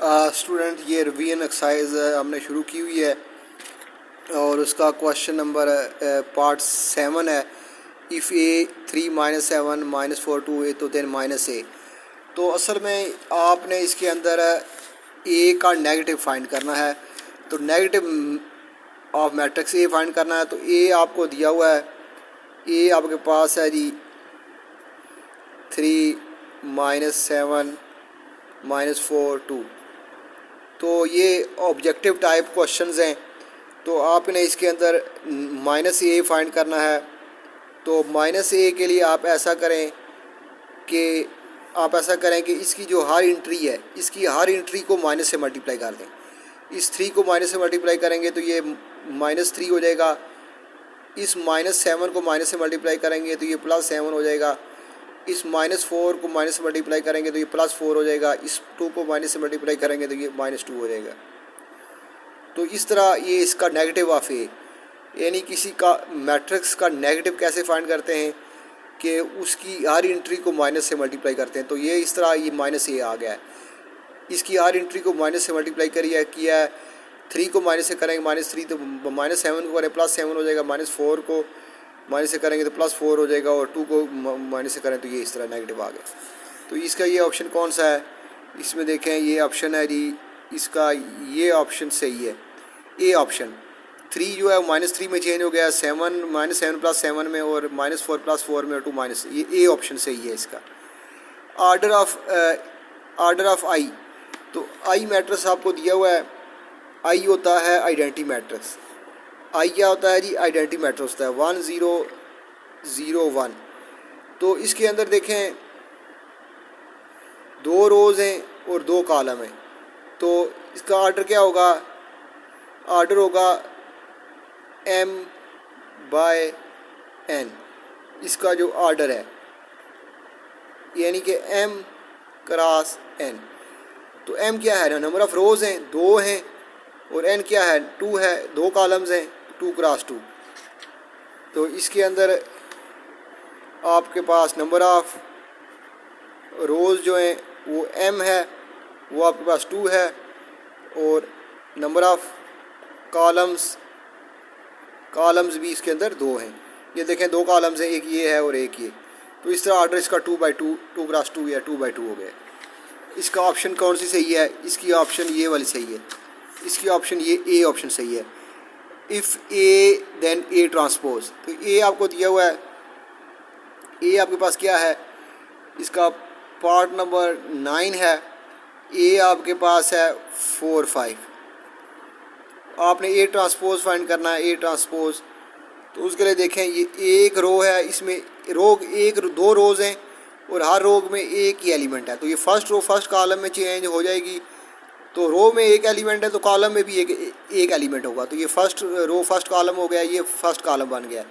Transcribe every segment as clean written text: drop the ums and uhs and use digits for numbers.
Student ये revision exercise हमने शुरू की हुई है और उसका क्वेश्चन नंबर पार्ट 7 है। इफ़ ए 3 - 7 - 4 2 ए तो देन -a। तो असल में आपने इसके अंदर ए का नेगेटिव फाइंड करना है। तो negative of matrix A find करना है। तो ए आपको दिया हुआ है, ए आपके पास है जी 3 - 7 - 4 2। तो ये ऑब्जेक्टिव टाइप क्वेश्चंस हैं। तो आपने इसके अंदर -a फाइंड करना है। तो -a के लिए आप ऐसा करें कि इसकी जो हर इंट्री है, इसकी हर इंट्री को माइनस से मल्टीप्लाई कर दें। इस 3 को माइनस से मल्टीप्लाई करेंगे तो ये -3 हो जाएगा। इस -7 को माइनस से मल्टीप्लाई करेंगे तो ये +7 हो जाएगा। इस -4 को माइनस से मल्टीप्लाई करेंगे तो ये +4 हो जाएगा। इस 2 को माइनस से मल्टीप्लाई करेंगे तो ये -2 हो जाएगा। तो इस तरह ये इसका नेगेटिव ऑफ ए, यानी किसी का मैट्रिक्स का नेगेटिव कैसे फाइंड करते हैं कि उसकी हर इंट्री को माइनस से मल्टीप्लाई करते हैं। तो ये इस तरह ये -a आ गया है। इसकी हर इंट्री को माइनस से मल्टीप्लाई किया है। 3 को माइनस से करेंगे -3 तो -7 को करें +7 हो जाएगा। -4 को माइनस से करेंगे तो +4 हो जाएगा और 2 को माइनस से करें तो ये इस तरह नेगेटिव आ गया। तो इसका ये ऑप्शन कौन सा है, इसमें देखें ये ऑप्शन है जी, इसका ये ऑप्शन सही है। ए ऑप्शन 3 जो है -3 में चेंज हो गया, 7 -7 +7 में और -4 +4 में और 2 माइनस, ये ए ऑप्शन सही है इसका। ऑर्डर ऑफ आई, तो आई मैट्रिक्स आपको दिया हुआ है। आई होता है आइडेंटिटी मैट्रिक्स। आई क्या होता है जी, आइडेंटिटी मैट्रिक्स होता है 1 0 0 1। तो इसके अंदर देखें 2 रोज़ हैं और 2 कॉलम हैं। तो इसका ऑर्डर क्या होगा, ऑर्डर होगा m/n। इसका जो ऑर्डर है यानी कि m क्रॉस n। तो m क्या है ना, नंबर ऑफ़ रोज़ हैं 2 हैं और n क्या है 2 है, 2 कॉलम्स हैं 2 क्रॉस 2। तो इसके अंदर आपके पास नंबर ऑफ़ रोज़ जो हैं वो m है, वो आपके पास 2 है और नंबर ऑफ़ कॉलम्स भी इसके अंदर 2 हैं। ये देखें 2 कॉलम्स हैं, एक ये है और एक ये। तो इस तरह ऑर्डर इसका 2/2 2 क्रॉस 2 या 2/2 हो गया। इसका ऑप्शन कौन सी सही है, इसकी ऑप्शन ये वाली सही है। इसकी ऑप्शन ये ए ऑप्शन सही है। If A then A transpose. तो ए आपको दिया हुआ है, ए आपके पास क्या है, इसका पार्ट नंबर 9 है। ए आपके पास है 4 5। आपने ए ट्रांसपोज फाइंड करना है, ए ट्रांसपोज। तो उसके लिए देखें ये एक रो है, इसमें दो रोज़ हैं और हर रो में एक ही एलिमेंट है। तो ये फर्स्ट रो फर्स्ट कॉलम में चेंज हो जाएगी। तो रो में एक एलिमेंट है तो कॉलम में भी एक एलिमेंट होगा। तो ये फर्स्ट रो फर्स्ट कॉलम हो गया, ये फर्स्ट कॉलम बन गया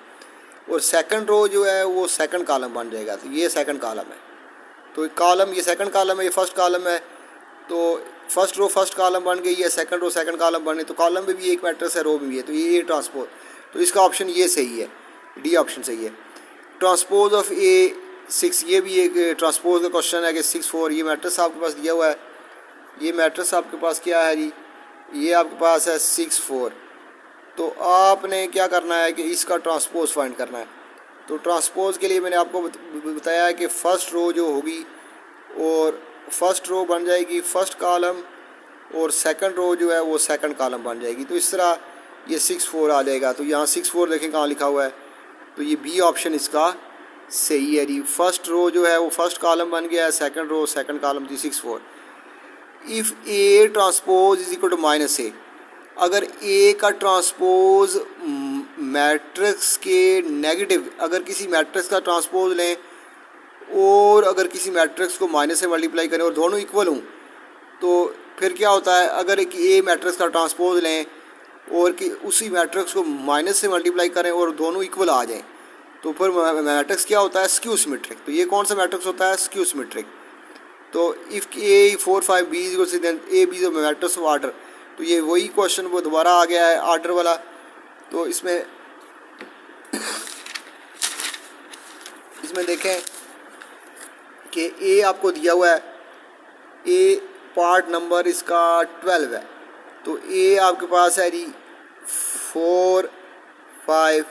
और सेकंड रो जो है वो सेकंड कॉलम बन जाएगा। तो ये सेकंड कॉलम है। तो कॉलम ये सेकंड कॉलम है, ये फर्स्ट कॉलम है। तो फर्स्ट रो फर्स्ट कॉलम बन गई है, सेकंड रो सेकंड कॉलम बन गई। तो कॉलम में भी एक मैट्रिक्स है, रो में भी है। तो ये ट्रांसपोज। तो इसका ऑप्शन ये सही है, डी ऑप्शन सही है। ट्रांसपोज ऑफ ए 6, ये भी एक ट्रांसपोज का क्वेश्चन है कि 6 4। ये मैट्रिक्स आपके पास दिया हुआ है। ये मैट्रिक्स आपके पास क्या है जी, ये आपके पास है 6 4। तो आपने क्या करना है कि इसका ट्रांसपोज फाइंड करना है। तो ट्रांसपोज के लिए मैंने आपको बताया है कि फ़र्स्ट रो जो होगी और फर्स्ट रो बन जाएगी फर्स्ट कॉलम और सेकंड रो जो है वो सेकंड कॉलम बन जाएगी। तो इस तरह ये 6 4 आ जाएगा। तो यहाँ 6 4 देखें कहाँ लिखा हुआ है। तो ये बी ऑप्शन इसका सही है जी। फर्स्ट रो जो है वो फर्स्ट कॉलम बन गया है, सेकंड रो सेकंड कॉलम थी 6 4। If A transpose is equal to -a, अगर ए का ट्रांसपोज मैट्रिक्स के नेगेटिव, अगर किसी मैट्रिक्स का ट्रांसपोज लें और अगर किसी मैट्रिक्स को माइनस से मल्टीप्लाई करें और दोनों इक्वल हों, तो फिर क्या होता है, अगर एक ए मैट्रिक्स का ट्रांसपोज लें और कि उसी मैट्रिक्स को माइनस से मल्टीप्लाई करें और दोनों इक्वल आ जाएं, तो फिर मैट्रिक्स क्या होता है, स्क्यू सिमेट्रिक। तो ये कौन सा मैट्रिक्स होता है, स्क्यू सिमेट्रिक। तो if A 4 5 B is then A B the matrix of order. तो ये वही क्वेश्चन वो दोबारा आ गया है ऑर्डर वाला। तो इसमें देखें कि ए आपको दिया हुआ है, ए पार्ट नंबर इसका 12 है। तो ए आपके पास है जी 4 5।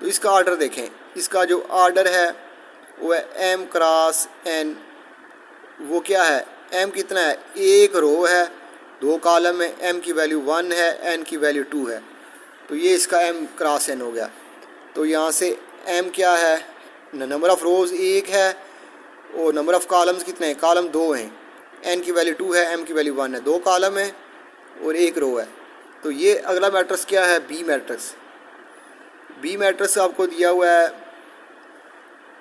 तो इसका ऑर्डर देखें, इसका जो ऑर्डर है वो है एम क्रॉस एन। वो क्या है, एम कितना है, एक रो है, दो कॉलम है, एम की वैल्यू 1 है, एन की वैल्यू 2 है। तो ये इसका एम क्रॉस एन हो गया। तो यहाँ से एम क्या है, नंबर ऑफ़ रोज़ 1 है और नंबर ऑफ़ कॉलम्स कितने हैं, कॉलम 2 हैं। एन की वैल्यू 2 है, एम की वैल्यू 1 है, दो कॉलम है और एक रो है। तो ये अगला मैट्रिक्स क्या है, बी मैट्रिक्स। बी मैट्रिक्स आपको दिया हुआ है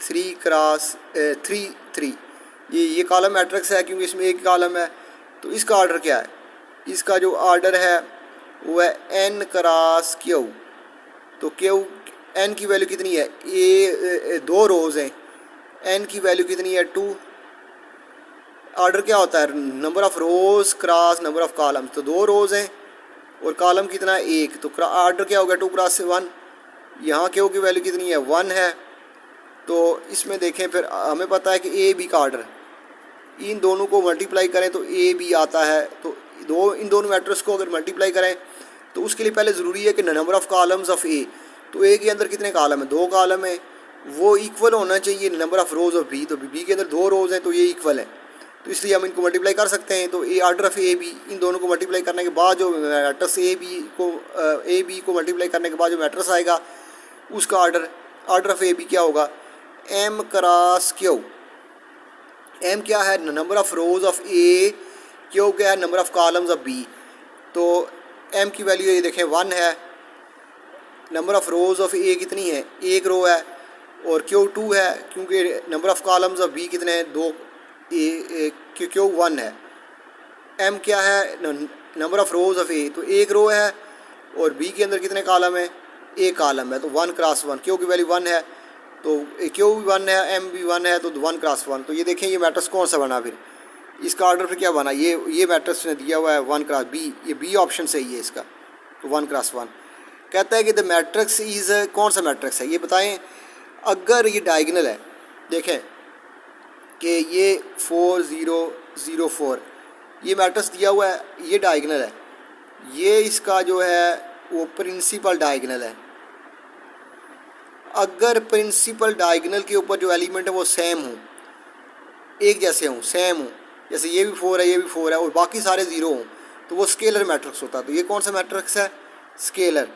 3 क्रॉस 3 3। ये कॉलम मैट्रिक्स है क्योंकि इसमें एक कॉलम है। तो इसका ऑर्डर क्या है, इसका जो ऑर्डर है वो है एन क्रॉस क्यू। तो क्यू एन की वैल्यू कितनी है, ए दो रोज़ हैं, एन की वैल्यू कितनी है 2। ऑर्डर क्या होता है, number of rows cross number of column. तो दो रोज़ हैं और कॉलम कितना है, एक। तो ऑर्डर क्या होगा, 2 क्रॉस 1। यहाँ क्यू की वैल्यू कितनी है, 1 है। तो इसमें देखें फिर हमें पता है कि ए बी का ऑर्डर, इन दोनों को मल्टीप्लाई करें तो ए बी आता है। तो इन दोनों मैट्रिक्स को अगर मल्टीप्लाई करें तो उसके लिए पहले ज़रूरी है कि number of columns of A. तो ए के अंदर कितने कॉलम है, दो कॉलम है, वो इक्वल होना चाहिए number of rows of B. तो बी के अंदर दो रोज़ हैं तो ये इक्वल है, तो इसलिए हम इनको मल्टीप्लाई कर सकते हैं। तो ए ऑर्डर ऑफ ए बी, इन दोनों को मल्टीप्लाई करने के बाद जो मैट्रिक्स ए बी को मल्टीप्लाई करने के बाद जो मैट्रिक्स आएगा उसका ऑर्डर ऑफ ए बी क्या होगा, एम क्रॉस क्यू। एम क्या है, number of rows of A, Q क्या है, number of columns of B. तो एम की वैल्यू ये देखें 1 है, number of rows of A कितनी है, एक रो है, और क्यू 2 है क्योंकि number of columns of B कितने हैं, दो। क्यू 1 है। एम क्या है, number of rows of A, तो एक रो है और बी के अंदर कितने कॉलम है, एक कॉलम है। तो 1 क्रॉस 1, क्यू की वैल्यू 1 है तो क्यू भी 1 है, एम भी 1 है, तो 1 क्रॉस 1। तो ये देखें ये मैट्रिक्स कौन सा बना, फिर इसका ऑर्डर फिर क्या बना, ये मैट्रिक्स ने दिया हुआ है 1 क्रॉस बी, ये बी ऑप्शन सही है इसका। तो 1 क्रॉस 1 कहता है कि द मैट्रिक्स इज़, कौन सा मैट्रिक्स है ये बताएं। अगर ये डायगोनल है, देखें कि ये 4 0 0 4, ये मैट्रिक्स दिया हुआ है, ये डायगोनल है, ये इसका जो है वो प्रिंसिपल डायगोनल है। अगर प्रिंसिपल डायगोनल के ऊपर जो एलिमेंट है वो सेम हो, एक जैसे हों, सेम हो, जैसे ये भी 4 है, ये भी 4 है और बाकी सारे 0 हों, तो वो स्केलर मैट्रिक्स होता है। तो ये कौन सा मैट्रिक्स है, स्केलर।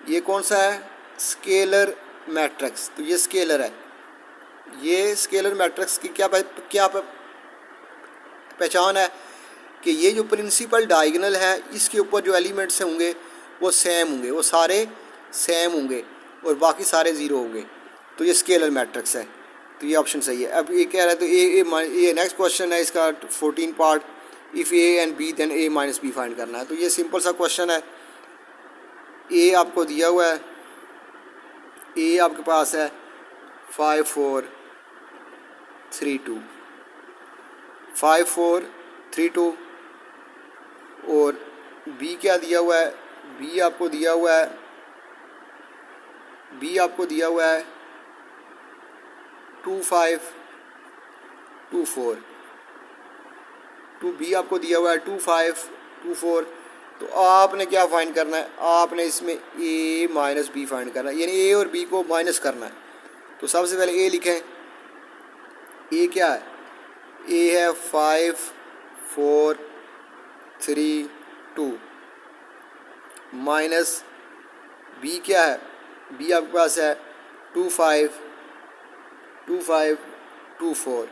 ये कौन सा है, स्केलर मैट्रिक्स। तो ये स्केलर है। ये स्केलर मैट्रिक्स की क्या पहचान है कि ये जो प्रिंसिपल डायगोनल है इसके ऊपर जो एलिमेंट्स होंगे वो सेम होंगे, वो सारे सेम होंगे और बाकी सारे 0 होंगे। तो ये स्केलर मैट्रिक्स है। तो ये ऑप्शन सही है। अब ये कह रहा है, तो ये नेक्स्ट क्वेश्चन है इसका 14 part, if A and B then A minus B find करना है। तो ये सिंपल सा क्वेश्चन है। ए आपको दिया हुआ है, ए आपके पास है 5 4 3 2, 5 4 3 2, और बी क्या दिया हुआ है, बी आपको दिया हुआ है 2 5 2 4, टू बी आपको दिया हुआ है 2 5 2 4। तो आपने क्या फाइंड करना है, आपने इसमें ए माइनस बी फाइंड करना है, यानी ए और बी को माइनस करना है। तो सबसे पहले ए लिखें। ए क्या है, ए है 5 4 3 2 माइनस बी क्या है, बी आपके पास है 2 5 2 5 2 4।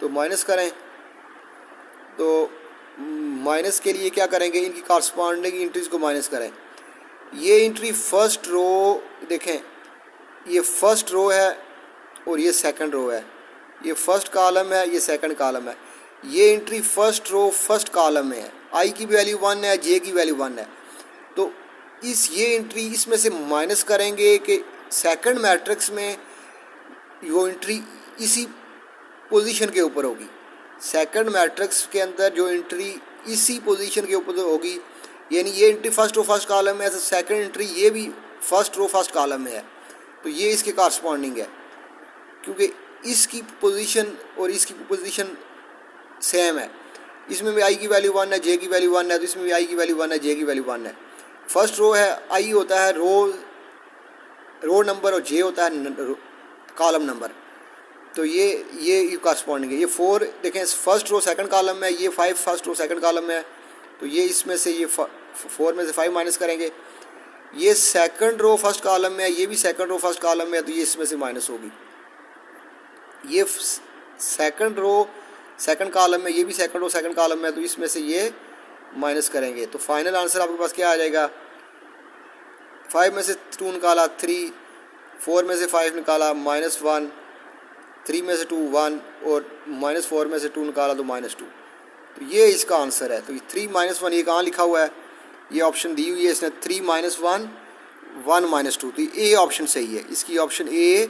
तो माइनस करें, तो माइनस के लिए क्या करेंगे, इनकी कॉरस्पॉन्डिंग एंट्रीज़ को माइनस करें। ये एंट्री फर्स्ट रो देखें, ये फर्स्ट रो है और ये सेकंड रो है, ये फर्स्ट कॉलम है, ये सेकंड कॉलम है। ये entry first row first column में है, आई की वैल्यू 1 है, जे की वैल्यू 1 है। तो ये एंट्री इसमें से माइनस करेंगे कि सेकंड मैट्रिक्स में वो एंट्री इसी पोजीशन के ऊपर होगी। सेकंड मैट्रिक्स के अंदर जो एंट्री इसी पोजीशन के ऊपर होगी, यानी ये entry first row first column में है, तो सेकंड एंट्री ये भी फर्स्ट रो फर्स्ट कॉलम में है। तो ये इसके कॉरस्पॉन्डिंग है, क्योंकि इसकी पोजीशन और इसकी पोजीशन सेम है। इसमें भी आई की वैल्यू 1 है, जे की वैल्यू 1 है, तो इसमें भी आई की वैल्यू 1 है, जे की वैल्यू 1 है। फर्स्ट रो है, आई होता है रो नंबर और जे होता है कॉलम नंबर। तो ये कॉरस्पॉन्डिंग है। ये 4 देखें फर्स्ट रो सेकंड कॉलम में, ये 5 फर्स्ट रो सेकंड कॉलम में है, तो ये इसमें से ये 4 में से 5 माइनस करेंगे। ये सेकंड रो फर्स्ट कॉलम में है, ये भी सेकंड रो फर्स्ट कॉलम में है, तो ये इसमें से माइनस होगी। ये सेकंड रो सेकंड कॉलम में, ये भी सेकंड रो सेकंड कॉलम में है, तो इसमें से ये माइनस करेंगे। तो फाइनल आंसर आपके पास क्या आ जाएगा? 5 में से 2 निकाला 3, 4 में से 5 निकाला -1, 3 में से 2 1 और -4 में से 2 निकाला तो -2। तो ये इसका आंसर है। तो ये 3 -1 ये कहाँ लिखा हुआ है? ये ऑप्शन दी हुई है इसने 3 -1 1 -2। तो ए ऑप्शन सही है, इसकी ऑप्शन ए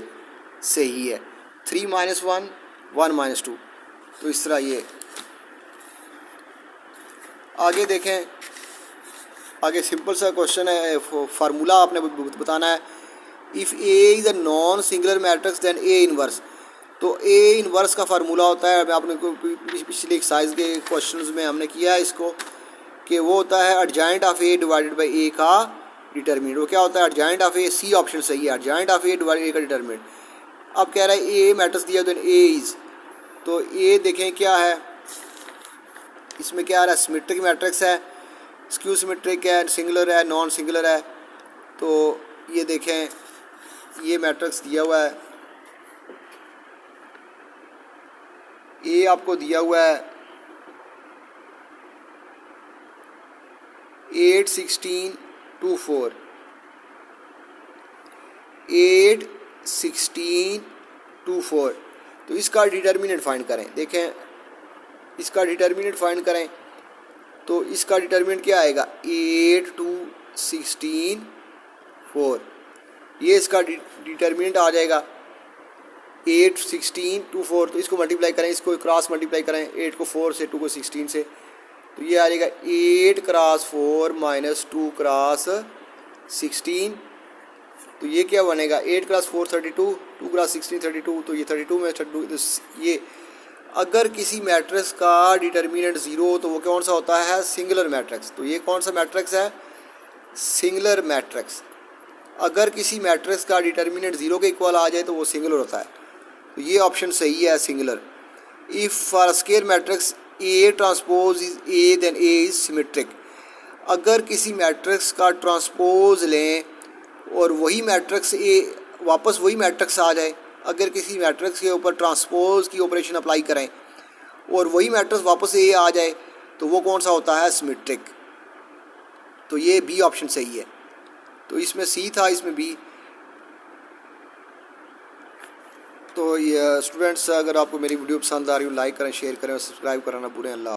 सही है, 3 -1 1 -2। तो इस तरह ये आगे देखें। आगे सिंपल सा क्वेश्चन है, फार्मूला आपने बताना है। If A is a non singular matrix then A inverse. तो ए इनवर्स का फार्मूला होता है, आपने पिछले एक्सरसाइज के क्वेश्चंस में हमने किया है इसको, कि वो होता है adjoint of A divided by A का डिटरमिनेंट। वो क्या होता है? Adjoint of A, C option सही है, adjoint of A divided A का डिटरमिनेंट। अब कह रहा है ए मैट्रिक्स दिया तो ए इज़, तो ए देखें क्या है, इसमें क्या आ रहा है? सिमेट्रिक मैट्रिक्स है, स्क्यू सिमेट्रिक है, सिंगुलर है, नॉन सिंगुलर है। तो ये देखें, ये मैट्रिक्स दिया हुआ है, ए आपको दिया हुआ है 8 16 2 4, 8 16 2 4। तो इसका डिटर्मिनेंट फाइंड करें। देखें इसका डिटर्मिनेंट फाइंड करें, तो इसका डिटर्मिनेंट क्या आएगा? 8 2 16 4। ये इसका डिटर्मिनेंट आ जाएगा 8 16 2 4। तो इसको मल्टीप्लाई करें, इसको क्रॉस मल्टीप्लाई करें, 8 को 4 से, 2 को 16 से, तो ये आ जाएगा 8 क्रॉस 4 माइनस 2 क्रॉस 16। तो ये क्या बनेगा? 8 क्रॉस 4 32, 2 क्रॉस 16 32, तो ये 32 में 32। ये अगर किसी मैट्रिक्स का डिटर्मिनेंट 0 तो वो कौन सा होता है? Singular matrix. तो ये कौन सा मैट्रिक्स है? Singular matrix. अगर किसी मैट्रिक्स का डिटर्मिनेंट 0 के इक्वल आ जाए तो वो सिंगुलर होता है। तो ये ऑप्शन सही है, singular. If for square matrix A transpose is A then A is symmetric. अगर किसी मैट्रिक्स का ट्रांसपोज लें और वही मैट्रिक्स ए वापस वही मैट्रिक्स आ जाए, अगर किसी मैट्रिक्स के ऊपर ट्रांसपोज की ऑपरेशन अप्लाई करें और वही मैट्रिक्स वापस ए आ जाए, तो वो कौन सा होता है? सिमेट्रिक। तो ये बी ऑप्शन सही है। तो इसमें सी था, इसमें बी। तो ये स्टूडेंट्स, अगर आपको मेरी वीडियो पसंद आ रही हो, लाइक करें, शेयर करें और सब्सक्राइब करना ना भूलें। अल्लाह।